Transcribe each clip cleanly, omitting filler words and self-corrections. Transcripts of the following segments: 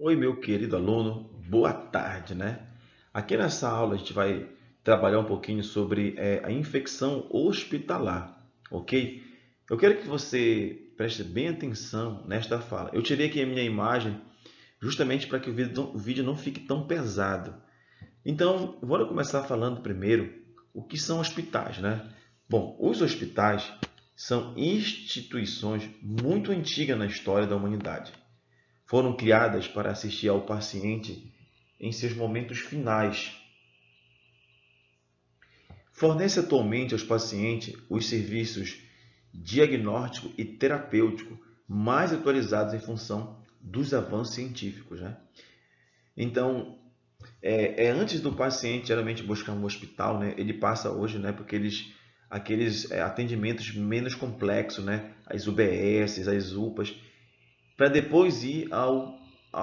Oi, meu querido aluno, boa tarde, né? Aqui nessa aula a gente vai trabalhar um pouquinho sobre a infecção hospitalar, ok? Eu quero que você preste bem atenção nesta fala. Eu tirei aqui a minha imagem justamente para que o vídeo não fique tão pesado. Então, vamos começar falando primeiro o que são hospitais, né? Bom, os hospitais são instituições muito antigas na história da humanidade. Foram criadas para assistir ao paciente em seus momentos finais. Fornece atualmente aos pacientes os serviços diagnóstico e terapêutico mais atualizados em função dos avanços científicos, né? Então, antes do paciente geralmente buscar um hospital, né? Ele passa hoje, né? Porque aqueles atendimentos menos complexos, né? As UBSs, as UPAs, para depois ir à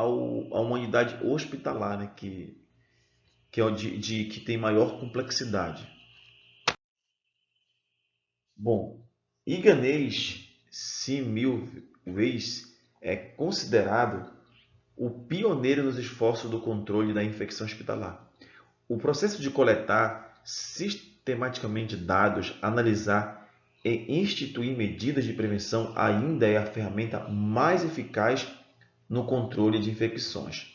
uma unidade hospitalar, né? Que é o que tem maior complexidade. Bom, Iganez Semmelweis é considerado o pioneiro nos esforços do controle da infecção hospitalar. O processo de coletar sistematicamente dados, analisar e instituir medidas de prevenção ainda é a ferramenta mais eficaz no controle de infecções.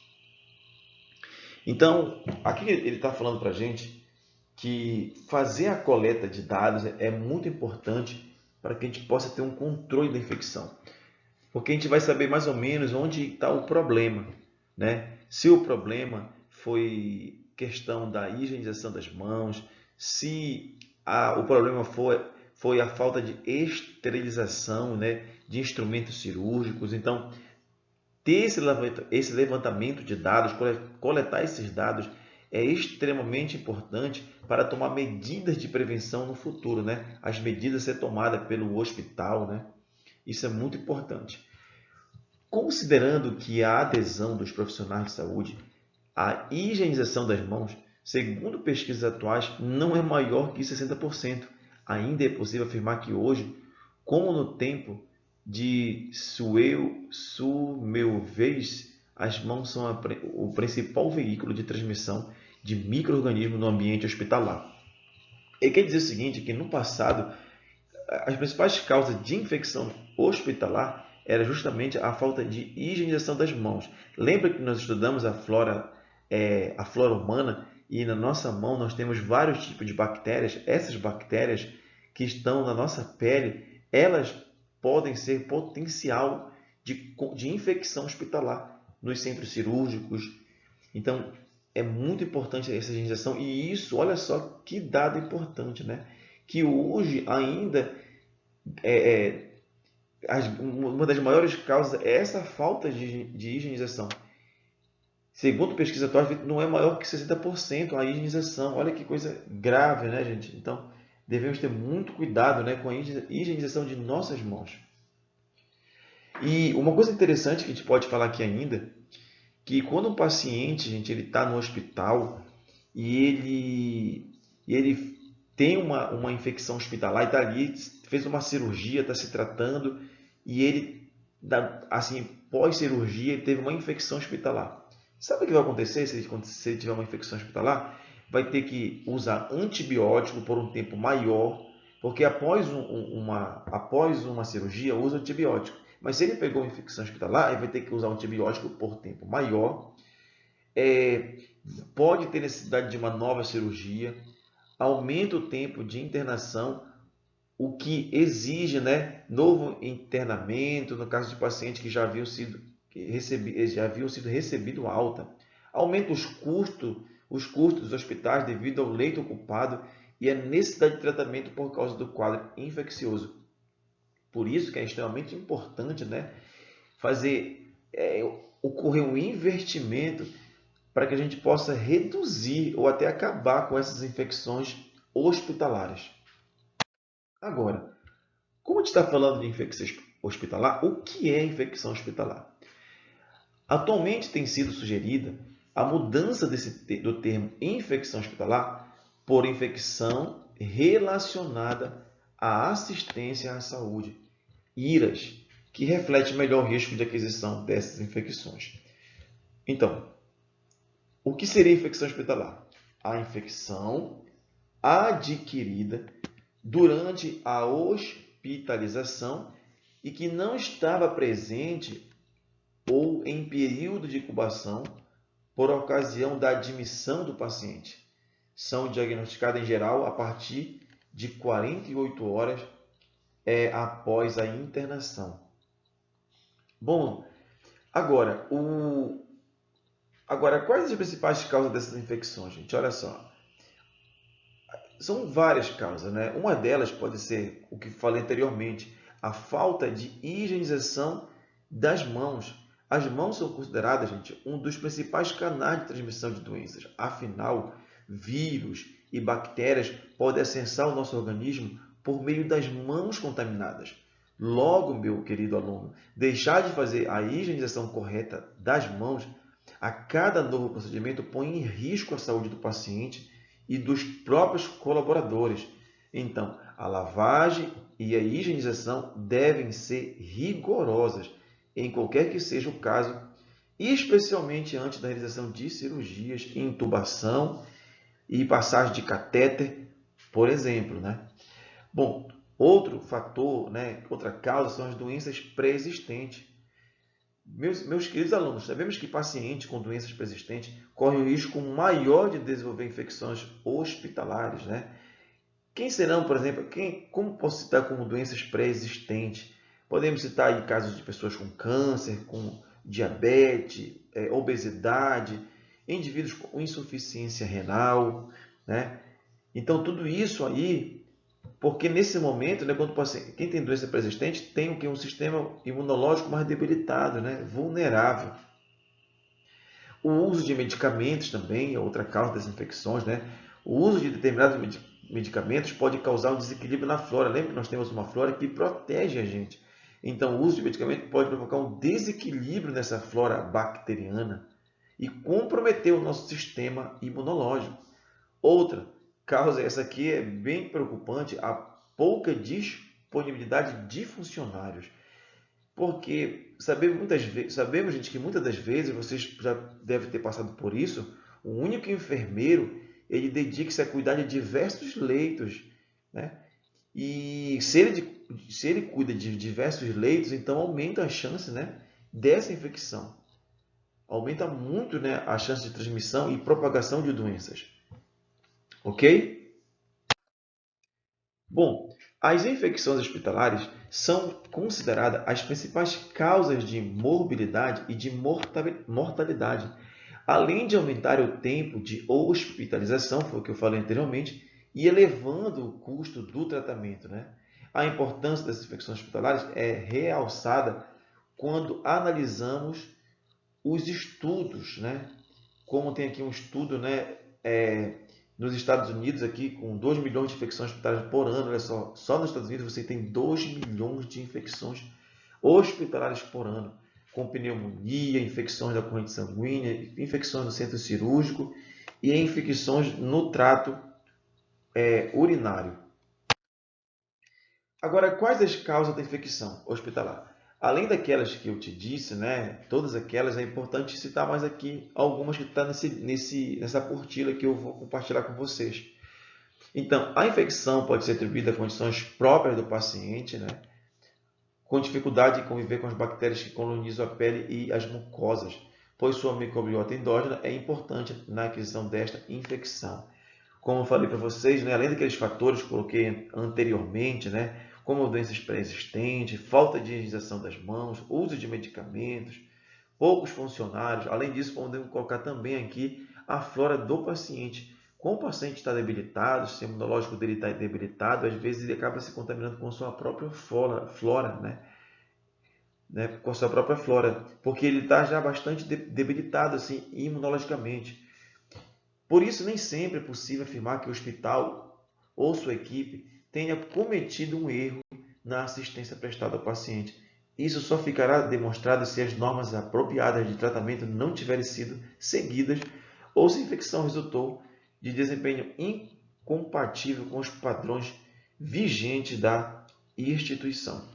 Então, aqui ele está falando para a gente que fazer a coleta de dados é muito importante para que a gente possa ter um controle da infecção. Porque a gente vai saber mais ou menos onde está o problema, né? Se o problema foi questão da higienização das mãos, se o problema foi a falta de esterilização, né, de instrumentos cirúrgicos. Então, ter esse levantamento de dados, coletar esses dados, é extremamente importante para tomar medidas de prevenção no futuro, né? As medidas a ser tomadas pelo hospital, né? Isso é muito importante. Considerando que a adesão dos profissionais de saúde à higienização das mãos, segundo pesquisas atuais, não é maior que 60%. Ainda é possível afirmar que hoje, como no tempo de Semmelweis, as mãos são o principal veículo de transmissão de micro-organismos no ambiente hospitalar. Ele quer dizer o seguinte, que no passado as principais causas de infecção hospitalar era justamente a falta de higienização das mãos. Lembra que nós estudamos a flora humana e na nossa mão nós temos vários tipos de bactérias. Essas bactérias que estão na nossa pele, elas podem ser potencial de infecção hospitalar nos centros cirúrgicos. Então, é muito importante essa higienização e isso, olha só que dado importante, né? Que hoje ainda é, uma das maiores causas é essa falta de higienização. Segundo pesquisa atual, não é maior que 60% a higienização. Olha que coisa grave, né, gente? Então, devemos ter muito cuidado, né, com a higienização de nossas mãos. E uma coisa interessante que a gente pode falar aqui ainda, que quando um paciente, gente, ele está no hospital e ele tem uma infecção hospitalar e está ali, fez uma cirurgia, está se tratando e ele, assim, pós-cirurgia, ele teve uma infecção hospitalar. Sabe o que vai acontecer se ele tiver uma infecção hospitalar? Vai ter que usar antibiótico por um tempo maior, porque após uma cirurgia usa antibiótico. Mas se ele pegou uma infecção hospitalar, ele vai ter que usar um antibiótico por tempo maior, é, pode ter necessidade de uma nova cirurgia, aumenta o tempo de internação, o que exige, né, novo internamento no caso de pacientes que já haviam sido recebido alta. Aumenta os custos dos hospitais devido ao leito ocupado e a necessidade de tratamento por causa do quadro infeccioso. Por isso que é extremamente importante, né, ocorrer um investimento para que a gente possa reduzir ou até acabar com essas infecções hospitalares. Agora, como a gente está falando de infecção hospitalar, o que é infecção hospitalar? Atualmente tem sido sugerida a mudança do termo infecção hospitalar por infecção relacionada à assistência à saúde, IRAS, que reflete melhor o risco de aquisição dessas infecções. Então, o que seria infecção hospitalar? A infecção adquirida durante a hospitalização e que não estava presente ou em período de incubação por ocasião da admissão do paciente. São diagnosticadas em geral a partir de 48 horas após a internação. Bom, agora, quais as principais causas dessas infecções, gente? Olha só, são várias causas, né? Uma delas pode ser o que falei anteriormente, a falta de higienização das mãos. As mãos são consideradas, gente, um dos principais canais de transmissão de doenças. Afinal, vírus e bactérias podem acessar o nosso organismo por meio das mãos contaminadas. Logo, meu querido aluno, deixar de fazer a higienização correta das mãos a cada novo procedimento põe em risco a saúde do paciente e dos próprios colaboradores. Então, a lavagem e a higienização devem ser rigorosas em qualquer que seja o caso, especialmente antes da realização de cirurgias, intubação e passagem de catéter, por exemplo, né? Bom, outro fator, né, outra causa são as doenças pré-existentes. Meus queridos alunos, sabemos que pacientes com doenças pré-existentes correm o risco maior de desenvolver infecções hospitalares, né? Quem serão, por exemplo, como posso citar como doenças pré-existentes? Podemos citar aí casos de pessoas com câncer, com diabetes, obesidade, indivíduos com insuficiência renal, né? Então, tudo isso aí, porque nesse momento, né, quando o paciente, quem tem doença pré-existente tem o que? Um sistema imunológico mais debilitado, né? Vulnerável. O uso de medicamentos também é outra causa das infecções, né? O uso de determinados medicamentos pode causar um desequilíbrio na flora. Lembra que nós temos uma flora que protege a gente. Então, o uso de medicamento pode provocar um desequilíbrio nessa flora bacteriana e comprometer o nosso sistema imunológico. Outra causa, essa aqui é bem preocupante, a pouca disponibilidade de funcionários. Porque sabemos, gente, que muitas das vezes, vocês já devem ter passado por isso, o único enfermeiro, ele dedica-se a cuidar de diversos leitos, né? E se ele cuida de diversos leitos, então aumenta a chance, né, dessa infecção. Aumenta muito, né, a chance de transmissão e propagação de doenças. Ok? Bom, as infecções hospitalares são consideradas as principais causas de morbilidade e de mortalidade, além de aumentar o tempo de hospitalização, foi o que eu falei anteriormente, e elevando o custo do tratamento, né? A importância das infecções hospitalares é realçada quando analisamos os estudos, né? Como tem aqui um estudo, né, nos Estados Unidos, aqui, com 2 milhões de infecções hospitalares por ano. Olha só nos Estados Unidos você tem 2 milhões de infecções hospitalares por ano, com pneumonia, infecções da corrente sanguínea, infecções no centro cirúrgico e infecções no trato urinário. Agora, quais as causas da infecção hospitalar? Além daquelas que eu te disse, né, todas aquelas, é importante citar mais aqui algumas que estão nessa apostila que eu vou compartilhar com vocês. Então, a infecção pode ser atribuída a condições próprias do paciente, né, com dificuldade de conviver com as bactérias que colonizam a pele e as mucosas, pois sua microbiota endógena é importante na aquisição desta infecção. Como eu falei para vocês, né, além daqueles fatores que coloquei anteriormente, né, como doenças pré-existentes, falta de higienização das mãos, uso de medicamentos, poucos funcionários. Além disso, podemos colocar também aqui a flora do paciente. Como o paciente está debilitado, o sistema imunológico dele está debilitado, às vezes ele acaba se contaminando com a sua própria flora, né? Com a sua própria flora, porque ele está já bastante debilitado assim, imunologicamente. Por isso, nem sempre é possível afirmar que o hospital ou sua equipe tenha cometido um erro na assistência prestada ao paciente. Isso só ficará demonstrado se as normas apropriadas de tratamento não tiverem sido seguidas ou se a infecção resultou de desempenho incompatível com os padrões vigentes da instituição.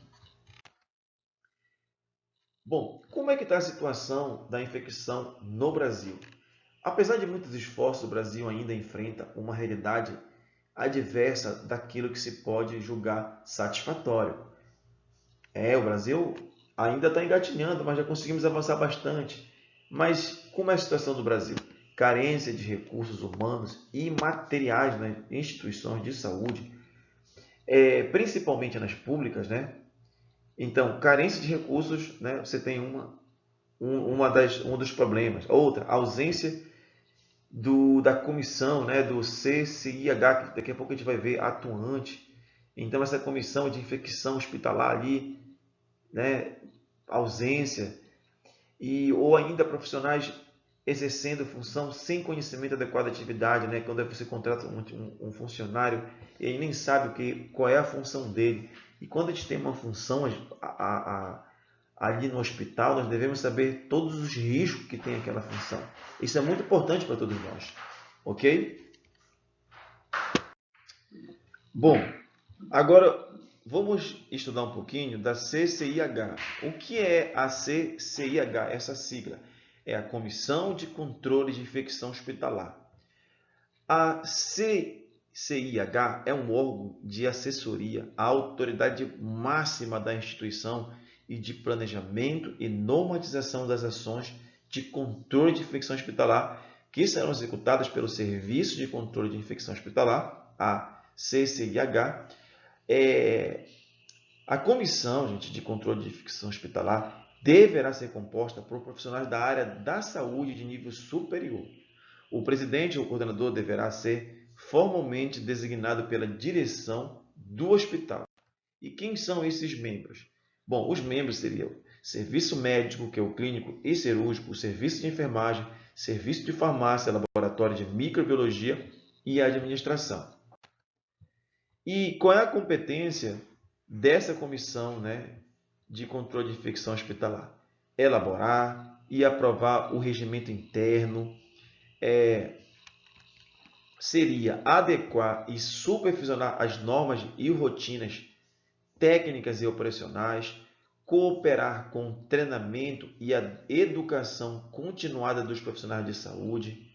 Bom, como é que está a situação da infecção no Brasil? Apesar de muitos esforços, o Brasil ainda enfrenta uma realidade adversa daquilo que se pode julgar satisfatório. O Brasil ainda está engatinhando, mas já conseguimos avançar bastante. Mas como é a situação do Brasil? Carência de recursos humanos e materiais nas instituições de saúde, principalmente nas públicas, né? Então, carência de recursos, né? Você tem um dos problemas. Outra, ausência da comissão, né? Do CCIH, que daqui a pouco a gente vai ver atuante. Então, essa comissão de infecção hospitalar ali, né? Ausência, ou ainda profissionais exercendo função sem conhecimento adequado da atividade, né? Quando você contrata um funcionário e ele nem sabe qual é a função dele. E quando a gente tem uma função ali no hospital, nós devemos saber todos os riscos que tem aquela função. Isso é muito importante para todos nós, ok? Bom, agora vamos estudar um pouquinho da CCIH. O que é a CCIH? Essa sigla é a Comissão de Controle de Infecção Hospitalar. A CCIH é um órgão de assessoria à autoridade máxima da instituição e de planejamento e normatização das ações de controle de infecção hospitalar que serão executadas pelo Serviço de Controle de Infecção Hospitalar, a CCIH. A comissão, gente, de controle de infecção hospitalar deverá ser composta por profissionais da área da saúde de nível superior. O presidente ou coordenador deverá ser formalmente designado pela direção do hospital. E quem são esses membros? Bom, os membros seriam serviço médico, que é o clínico e cirúrgico, serviço de enfermagem, serviço de farmácia, laboratório de microbiologia e administração. E qual é a competência dessa comissão, né, de controle de infecção hospitalar? Elaborar e aprovar o regimento interno, seria adequar e supervisionar as normas e rotinas técnicas e operacionais, cooperar com o treinamento e a educação continuada dos profissionais de saúde,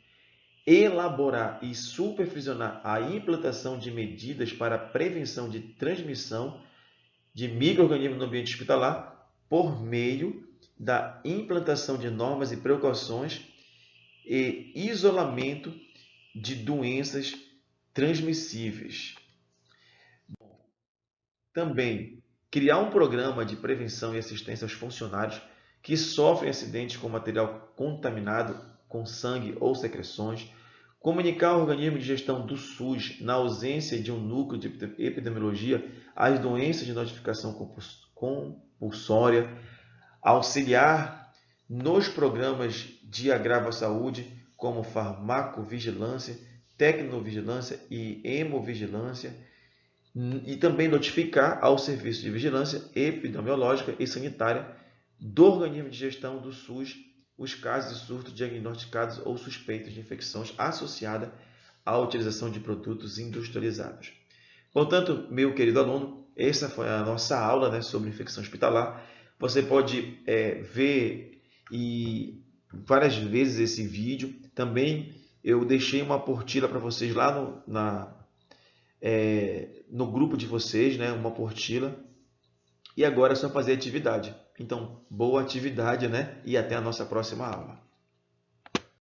elaborar e supervisionar a implantação de medidas para a prevenção de transmissão de micro-organismos no ambiente hospitalar por meio da implantação de normas e precauções e isolamento de doenças transmissíveis. Também, criar um programa de prevenção e assistência aos funcionários que sofrem acidentes com material contaminado com sangue ou secreções, comunicar ao organismo de gestão do SUS, na ausência de um núcleo de epidemiologia, as doenças de notificação compulsória, auxiliar nos programas de agravo à saúde, como farmacovigilância, tecnovigilância e hemovigilância, e também notificar ao Serviço de Vigilância Epidemiológica e Sanitária do organismo de gestão do SUS os casos de surto diagnosticados ou suspeitos de infecções associadas à utilização de produtos industrializados. Portanto, meu querido aluno, essa foi a nossa aula, né, sobre infecção hospitalar. Você pode ver várias vezes esse vídeo. Também eu deixei uma apostila para vocês lá no grupo de vocês, né, uma apostila. E agora é só fazer atividade. Então, boa atividade, né? E até a nossa próxima aula.